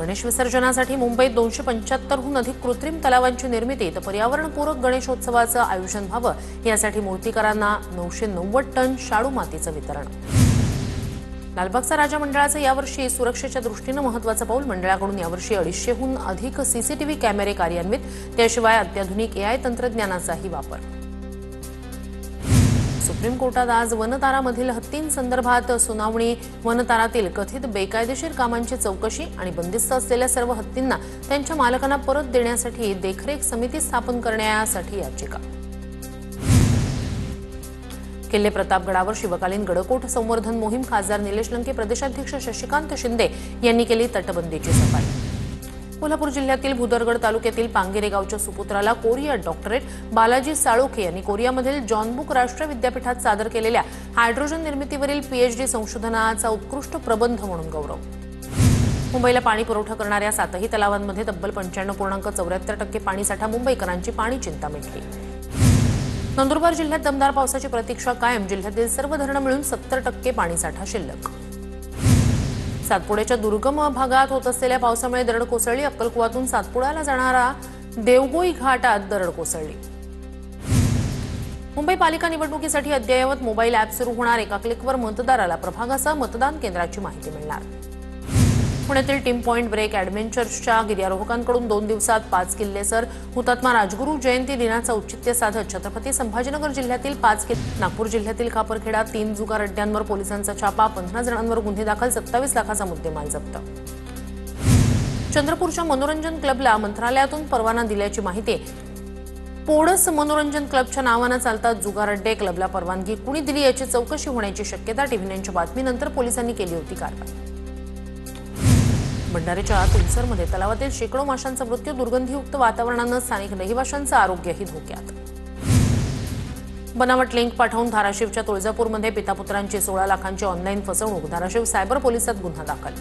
गणेश विसर्जनासाठी मुंबईत 275हून अधिक कृत्रिम तलावांची निर्मिती तर पर्यावरणपूरक गणेशोत्सवाचं आयोजन व्हावं यासाठी मूर्तिकारांना 990 टन शाडू मातीचं वितरण। लालबागचा राजा मंडळाचं यावर्षी सुरक्षेच्या दृष्टीने महत्त्वाचं पाऊल। मंडळाकडून यावर्षी 250हून अधिक सीसीटीव्ही कॅमेरे कार्यान्वित, त्याशिवाय अत्याधुनिक एआय तंत्रज्ञानाचाही वापर। सुप्रीम कोर्टात आज वनतारामधील हत्तींसंदर्भात सुनावणी। वनतारातील कथित बेकायदेशीर कामांची चौकशी आणि बंदिस्त असलेल्या सर्व हत्तींना त्यांच्या मालकांना परत देण्यासाठी देखरेख समिती स्थापन करण्यासाठी याचिका। किल्ले प्रतापगडावर शिवकालीन गडकोट संवर्धन मोहीम। खासदार निलेश लंके, प्रदेशाध्यक्ष शशिकांत शिंदे यांनी केली तटबंदीची सफाई। कोल्हापूर जिल्ह्यातील भुदरगड तालुक्यातील पांगिरे गावच्या सुपुत्राला कोरिया डॉक्टरेट। बालाजी साळोखे यांनी कोरियामधील जॉन बुक राष्ट्रीय विद्यापीठात सादर केलेल्या हायड्रोजन निर्मितीवरील पीएचडी संशोधनाचा उत्कृष्ट प्रबंध म्हणून गौरव। मुंबईला पाणी पुरवठा करणाऱ्या 7ही तलावांमध्ये तब्बल 95.74% पाणीसाठा। मुंबईकरांची पाणी चिंता मिटली। नंदुरबार जिल्ह्यात दमदार पावसाची प्रतीक्षा कायम। जिल्ह्यातील सर्व धरणं मिळून 70% पाणीसाठा शिल्लक। सातपुड्याच्या दुर्गम भागात होत असलेल्या पावसामुळे दरड कोसळली। अक्कलकुवातून सातपुड्याला जाणारा देवगोई घाटात दरड कोसळली। मुंबई पालिका निवडणुकीसाठी अद्ययावत मोबाईल ॲप सुरू होणार। एका क्लिकवर मतदाराला प्रभागासह मतदान केंद्राची माहिती मिळणार। पुण्यातील टीम पॉइंट ब्रेक ॲडव्हेंचर्सच्या गिर्यारोहकांकडून 2 दिवसात 5 किल्ले सर। हुतात्मा राजगुरू जयंती दिनाचं औचित्य साधत छत्रपती संभाजीनगर जिल्ह्यातील 5 किल्ले। नागपूर जिल्ह्यातील खापरखेडा 3 जुगार अड्ड्यांवर पोलिसांचा छापा। 15 जणांवर गुन्हे दाखल, 27 लाखाचा मुद्देमाल जप्त। चंद्रपूरच्या मनोरंजन क्लबला मंत्रालयातून परवाना दिल्याची माहिती। पोडस मनोरंजन क्लबच्या नावानं चालतात जुगार अड्डे। क्लबला परवानगी कुणी दिली याची चौकशी होण्याची शक्यता। टीव्ही9च्या बातमीनंतर पोलिसांनी केली होती कारवाई। भंडारीच्या तुमसरमध्ये तलावातील शेकडो माशांचा मृत्यू। दुर्गंधीयुक्त वातावरणानं स्थानिक रहिवाशांचं आरोग्यही धोक्यात। बनावट लिंक पाठवून धाराशिवच्या तुळजापूरमध्ये पितापुत्रांची 16 लाखांची ऑनलाईन फसवणूक। धाराशिव सायबर पोलिसात गुन्हा दाखल।